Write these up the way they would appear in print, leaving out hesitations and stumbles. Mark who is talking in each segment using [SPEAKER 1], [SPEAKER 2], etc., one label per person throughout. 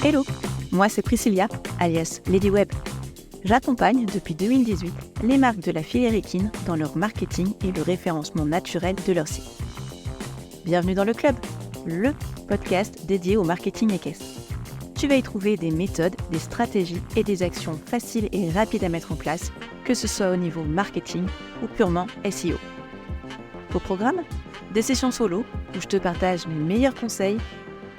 [SPEAKER 1] Hello, moi c'est Priscilla, alias Lady Web. J'accompagne depuis 2018 les marques de la filière équine dans leur marketing et le référencement naturel de leur site. Bienvenue dans le club, le podcast dédié au marketing équestre. Tu vas y trouver des méthodes, des stratégies et des actions faciles et rapides à mettre en place, que ce soit au niveau marketing ou purement SEO. Au programme, des sessions solo où je te partage mes meilleurs conseils,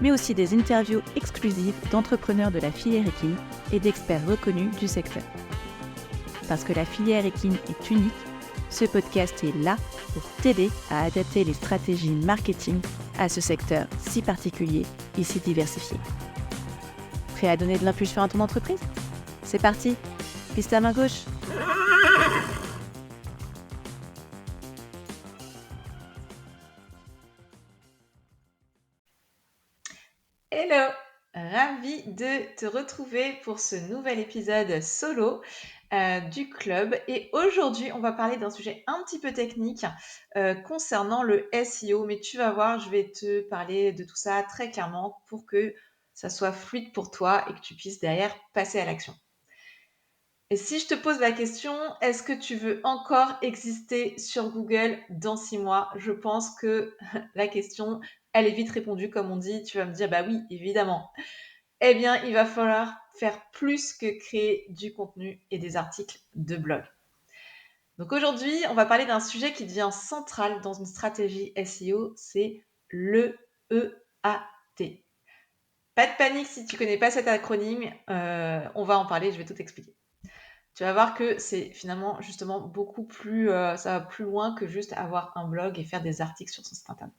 [SPEAKER 1] mais aussi des interviews exclusives d'entrepreneurs de la filière équine et d'experts reconnus du secteur. Parce que la filière équine est unique, ce podcast est là pour t'aider à adapter les stratégies marketing à ce secteur si particulier et si diversifié. Prêt à donner de l'impulsion à ton entreprise ? C'est parti, piste à main gauche. Hello, ravie de te retrouver pour ce nouvel épisode solo du club. Et aujourd'hui, on va parler d'un sujet un petit peu technique concernant le SEO. Mais tu vas voir, je vais te parler de tout ça très clairement pour que ça soit fluide pour toi et que tu puisses derrière passer à l'action. Et si je te pose la question, est-ce que tu veux encore exister sur Google dans 6 mois ? Je pense que la question, elle est vite répondue, comme on dit. Tu vas me dire, bah oui, évidemment. Eh bien, il va falloir faire plus que créer du contenu et des articles de blog. Donc aujourd'hui, on va parler d'un sujet qui devient central dans une stratégie SEO, c'est l'EEAT. Pas de panique si tu ne connais pas cet acronyme, on va en parler, je vais tout expliquer. Tu vas voir que c'est finalement justement beaucoup plus, ça va plus loin que juste avoir un blog et faire des articles sur son site internet.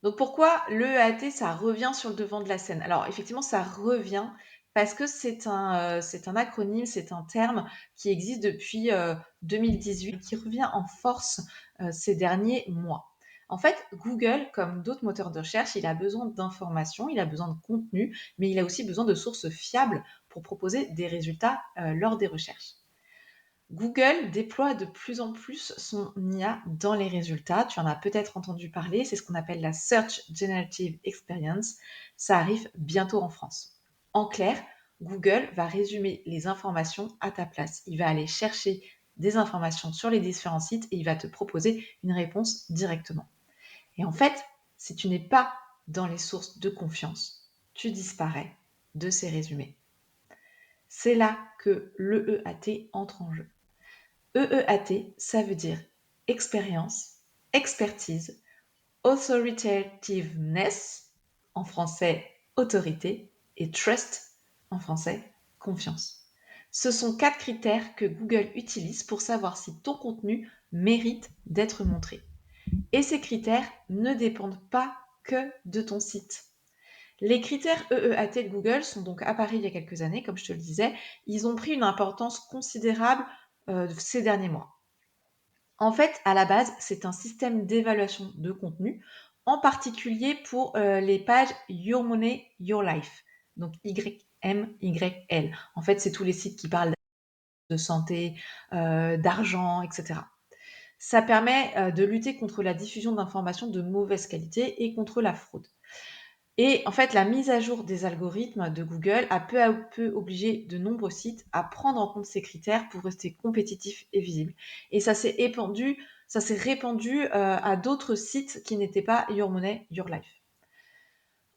[SPEAKER 1] Donc pourquoi l'EEAT, ça revient sur le devant de la scène ? Alors effectivement, ça revient parce que c'est un acronyme, c'est un terme qui existe depuis 2018, qui revient en force ces derniers mois. En fait, Google, comme d'autres moteurs de recherche, il a besoin d'informations, il a besoin de contenu, mais il a aussi besoin de sources fiables pour proposer des résultats lors des recherches. Google déploie de plus en plus son IA dans les résultats. Tu en as peut-être entendu parler, c'est ce qu'on appelle la Search Generative Experience. Ça arrive bientôt en France. En clair, Google va résumer les informations à ta place. Il va aller chercher des informations sur les différents sites et il va te proposer une réponse directement. Et en fait, si tu n'es pas dans les sources de confiance, tu disparais de ces résumés. C'est là que l'EEAT entre en jeu. EEAT, ça veut dire expérience, expertise, authoritativeness, en français autorité, et trust, en français confiance. Ce sont 4 critères que Google utilise pour savoir si ton contenu mérite d'être montré. Et ces critères ne dépendent pas que de ton site. Les critères EEAT de Google sont donc apparus il y a quelques années, comme je te le disais. Ils ont pris une importance considérable ces derniers mois. En fait, à la base, c'est un système d'évaluation de contenu, en particulier pour les pages Your Money, Your Life, donc YMYL. En fait, c'est tous les sites qui parlent de santé, d'argent, etc. Ça permet de lutter contre la diffusion d'informations de mauvaise qualité et contre la fraude. Et en fait, la mise à jour des algorithmes de Google a peu à peu obligé de nombreux sites à prendre en compte ces critères pour rester compétitifs et visibles. Et ça s'est répandu à d'autres sites qui n'étaient pas Your Money, Your Life.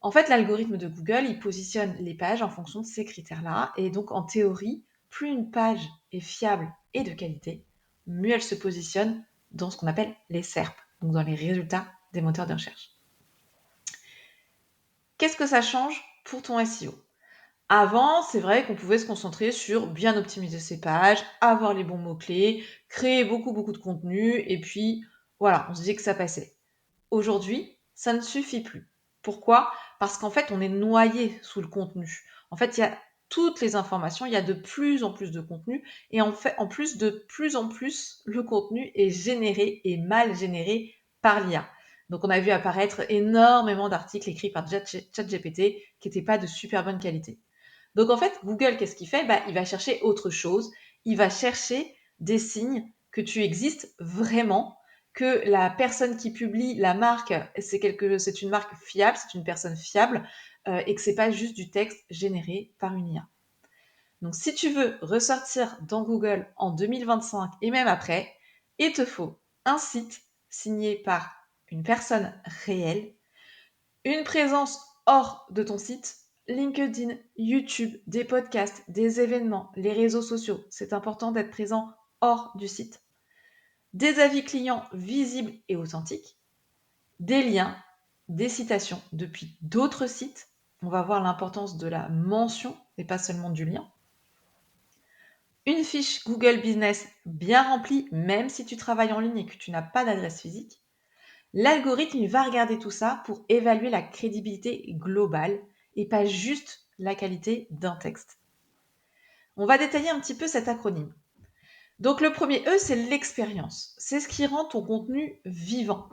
[SPEAKER 1] En fait, l'algorithme de Google, il positionne les pages en fonction de ces critères-là. Et donc, en théorie, plus une page est fiable et de qualité, mieux elle se positionne dans ce qu'on appelle les SERP, donc dans les résultats des moteurs de recherche. Qu'est-ce que ça change pour ton SEO ? Avant, c'est vrai qu'on pouvait se concentrer sur bien optimiser ses pages, avoir les bons mots-clés, créer beaucoup de contenu, et puis voilà, on se disait que ça passait. Aujourd'hui, ça ne suffit plus. Pourquoi ? Parce qu'en fait, on est noyé sous le contenu. En fait, il y a toutes les informations, il y a de plus en plus de contenu, et en fait, en plus, de plus en plus, le contenu est généré et mal généré par l'IA. Donc, on a vu apparaître énormément d'articles écrits par ChatGPT qui n'étaient pas de super bonne qualité. Donc, en fait, Google, qu'est-ce qu'il fait ? Il va chercher autre chose il va chercher des signes que tu existes vraiment, que la personne qui publie la marque, c'est une marque fiable, c'est une personne fiable, et que c'est pas juste du texte généré par une IA. Donc, si tu veux ressortir dans Google en 2025 et même après, il te faut un site signé par une personne réelle, une présence hors de ton site, LinkedIn, YouTube, des podcasts, des événements, les réseaux sociaux. C'est important d'être présent hors du site. Des avis clients visibles et authentiques, des liens, des citations depuis d'autres sites. On va voir l'importance de la mention et pas seulement du lien. Une fiche Google Business bien remplie, même si tu travailles en ligne et que tu n'as pas d'adresse physique. L'algorithme, il va regarder tout ça pour évaluer la crédibilité globale et pas juste la qualité d'un texte. On va détailler un petit peu cet acronyme. Donc le premier E, c'est l'expérience. C'est ce qui rend ton contenu vivant.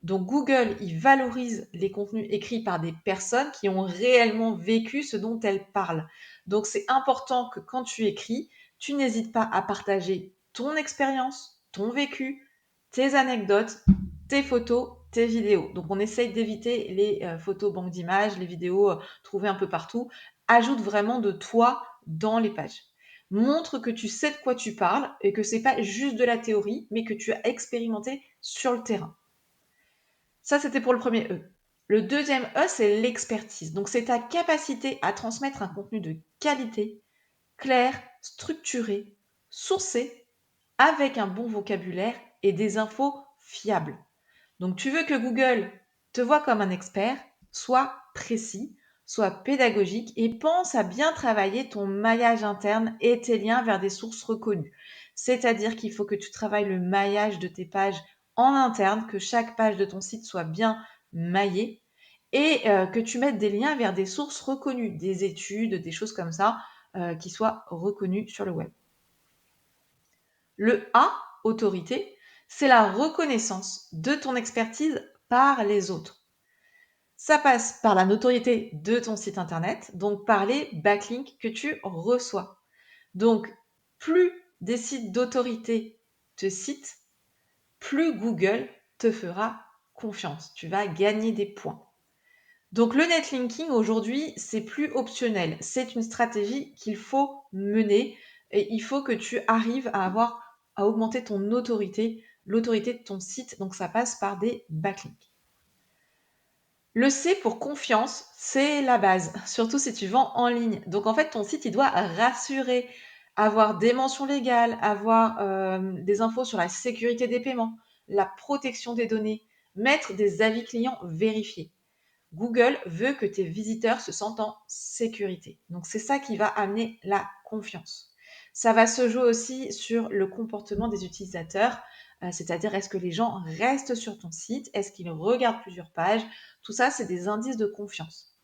[SPEAKER 1] Donc Google, il valorise les contenus écrits par des personnes qui ont réellement vécu ce dont elles parlent. Donc c'est important que quand tu écris, tu n'hésites pas à partager ton expérience, ton vécu, tes anecdotes, tes photos, tes vidéos. Donc on essaye d'éviter les photos banques d'images, les vidéos trouvées un peu partout. Ajoute vraiment de toi dans les pages. Montre que tu sais de quoi tu parles et que c'est pas juste de la théorie, mais que tu as expérimenté sur le terrain. Ça, c'était pour le premier E. Le deuxième E, c'est l'expertise. Donc, c'est ta capacité à transmettre un contenu de qualité, clair, structuré, sourcé, avec un bon vocabulaire et des infos fiables. Donc, tu veux que Google te voit comme un expert, sois précis, sois pédagogique et pense à bien travailler ton maillage interne et tes liens vers des sources reconnues. C'est-à-dire qu'il faut que tu travailles le maillage de tes pages en interne, que chaque page de ton site soit bien maillée et que tu mettes des liens vers des sources reconnues, des études, des choses comme ça, qui soient reconnues sur le web. Le A, autorité, c'est la reconnaissance de ton expertise par les autres. Ça passe par la notoriété de ton site internet, donc par les backlinks que tu reçois. Donc, plus des sites d'autorité te citent, plus Google te fera confiance. Tu vas gagner des points. Donc, le netlinking aujourd'hui, c'est plus optionnel. C'est une stratégie qu'il faut mener et il faut que tu arrives à augmenter ton autorité, l'autorité de ton site. Donc, ça passe par des backlinks. Le C pour confiance, c'est la base, surtout si tu vends en ligne. Donc en fait, ton site, il doit rassurer, avoir des mentions légales, avoir des infos sur la sécurité des paiements, la protection des données, mettre des avis clients vérifiés. Google veut que tes visiteurs se sentent en sécurité. Donc c'est ça qui va amener la confiance. Ça va se jouer aussi sur le comportement des utilisateurs, c'est-à-dire est-ce que les gens restent sur ton site, est-ce qu'ils regardent plusieurs pages. Tout ça, c'est des indices de confiance.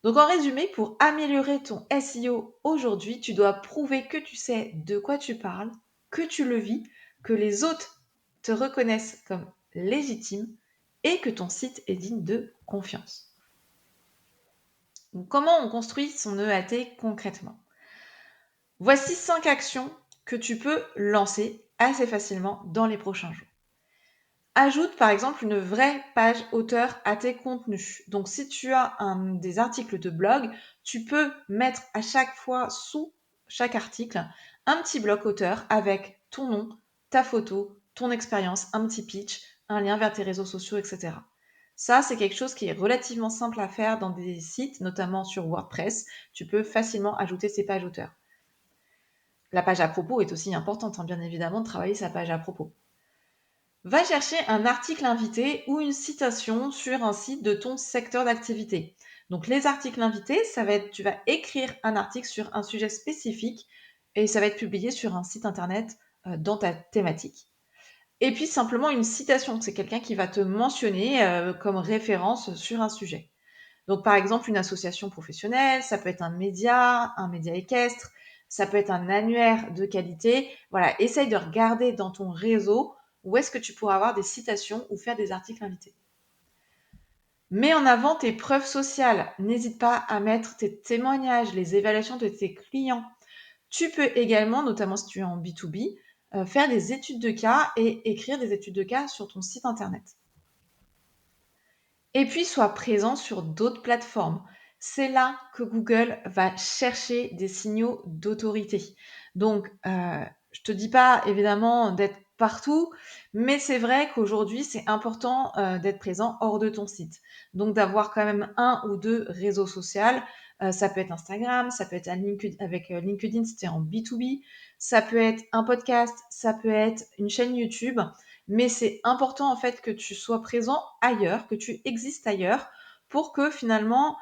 [SPEAKER 1] Donc en résumé, pour améliorer ton SEO aujourd'hui, tu dois prouver que tu sais de quoi tu parles, que tu le vis, que les autres te reconnaissent comme légitime et que ton site est digne de confiance. Donc, comment on construit son EAT concrètement? Voici 5 actions que tu peux lancer assez facilement dans les prochains jours. Ajoute par exemple une vraie page auteur à tes contenus. Donc si tu as des articles de blog, tu peux mettre à chaque fois sous chaque article un petit bloc auteur avec ton nom, ta photo, ton expérience, un petit pitch, un lien vers tes réseaux sociaux, etc. Ça, c'est quelque chose qui est relativement simple à faire dans des sites, notamment sur WordPress. Tu peux facilement ajouter ces pages auteurs. La page à propos est aussi importante, bien évidemment, de travailler sa page à propos. Va chercher un article invité ou une citation sur un site de ton secteur d'activité. Donc les articles invités, ça va être, tu vas écrire un article sur un sujet spécifique et ça va être publié sur un site internet dans ta thématique. Et puis simplement une citation, c'est quelqu'un qui va te mentionner comme référence sur un sujet. Donc par exemple une association professionnelle, ça peut être un média équestre, ça peut être un annuaire de qualité. Voilà, essaye de regarder dans ton réseau où est-ce que tu pourras avoir des citations ou faire des articles invités. Mets en avant tes preuves sociales. N'hésite pas à mettre tes témoignages, les évaluations de tes clients. Tu peux également, notamment si tu es en B2B, faire des études de cas et écrire des études de cas sur ton site internet. Et puis, sois présent sur d'autres plateformes. C'est là que Google va chercher des signaux d'autorité. Donc, je te dis pas évidemment d'être partout, mais c'est vrai qu'aujourd'hui, c'est important d'être présent hors de ton site. Donc, d'avoir quand même un ou deux réseaux sociaux. Ça peut être Instagram, ça peut être avec LinkedIn si tu es en B2B, ça peut être un podcast, ça peut être une chaîne YouTube. Mais c'est important en fait que tu sois présent ailleurs, que tu existes ailleurs pour que finalement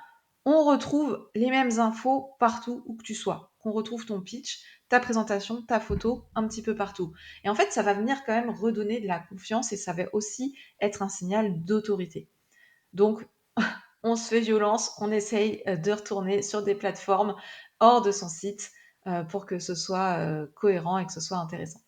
[SPEAKER 1] on retrouve les mêmes infos partout où que tu sois, qu'on retrouve ton pitch, ta présentation, ta photo un petit peu partout. Et en fait, ça va venir quand même redonner de la confiance et ça va aussi être un signal d'autorité. Donc, on se fait violence, on essaye de retourner sur des plateformes hors de son site pour que ce soit cohérent et que ce soit intéressant.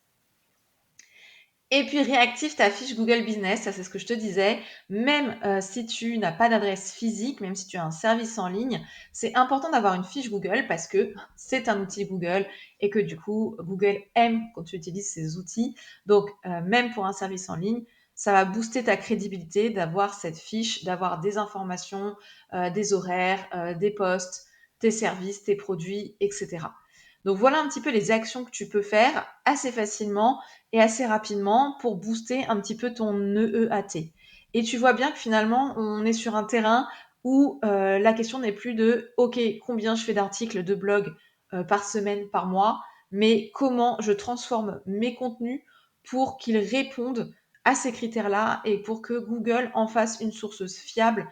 [SPEAKER 1] Et puis réactive ta fiche Google Business, ça c'est ce que je te disais. Même si tu n'as pas d'adresse physique, même si tu as un service en ligne, c'est important d'avoir une fiche Google parce que c'est un outil Google et que du coup, Google aime quand tu utilises ces outils. Donc, même pour un service en ligne, ça va booster ta crédibilité d'avoir cette fiche, d'avoir des informations, des horaires, des posts, tes services, tes produits, etc. Donc voilà un petit peu les actions que tu peux faire assez facilement et assez rapidement pour booster un petit peu ton EEAT. Et tu vois bien que finalement, on est sur un terrain où la question n'est plus de OK, combien je fais d'articles de blog par semaine, par mois, mais comment je transforme mes contenus pour qu'ils répondent à ces critères-là et pour que Google en fasse une source fiable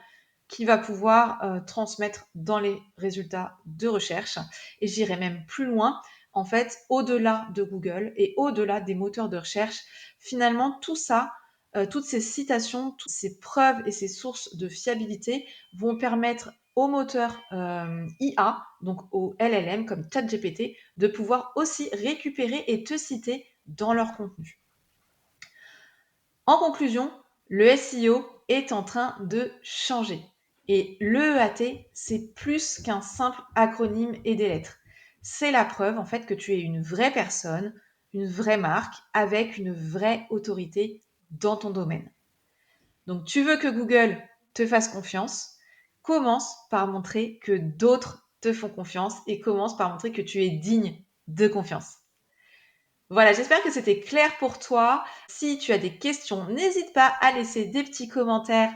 [SPEAKER 1] qui va pouvoir transmettre dans les résultats de recherche. Et j'irai même plus loin, en fait, au-delà de Google et au-delà des moteurs de recherche, finalement, tout ça, toutes ces citations, toutes ces preuves et ces sources de fiabilité vont permettre aux moteurs IA, donc aux LLM comme ChatGPT, de pouvoir aussi récupérer et te citer dans leur contenu. En conclusion, le SEO est en train de changer. Et l'EEAT, c'est plus qu'un simple acronyme et des lettres. C'est la preuve en fait que tu es une vraie personne, une vraie marque avec une vraie autorité dans ton domaine. Donc tu veux que Google te fasse confiance, commence par montrer que d'autres te font confiance et commence par montrer que tu es digne de confiance. Voilà, j'espère que c'était clair pour toi. Si tu as des questions, n'hésite pas à laisser des petits commentaires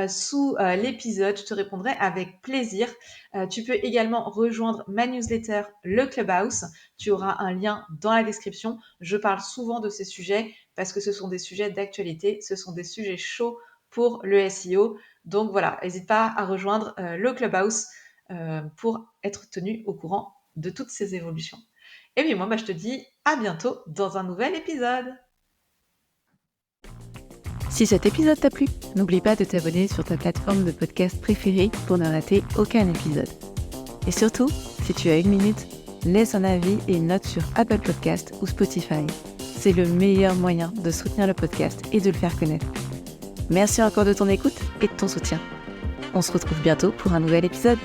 [SPEAKER 1] sous l'épisode. Je te répondrai avec plaisir. Tu peux également rejoindre ma newsletter, le Clubhouse. Tu auras un lien dans la description. Je parle souvent de ces sujets parce que ce sont des sujets d'actualité. Ce sont des sujets chauds pour le SEO. Donc voilà, n'hésite pas à rejoindre le Clubhouse pour être tenu au courant de toutes ces évolutions. Et puis moi, je te dis à bientôt dans un nouvel épisode.
[SPEAKER 2] Si cet épisode t'a plu, n'oublie pas de t'abonner sur ta plateforme de podcast préférée pour ne rater aucun épisode. Et surtout, si tu as 1 minute, laisse un avis et une note sur Apple Podcast ou Spotify. C'est le meilleur moyen de soutenir le podcast et de le faire connaître. Merci encore de ton écoute et de ton soutien. On se retrouve bientôt pour un nouvel épisode.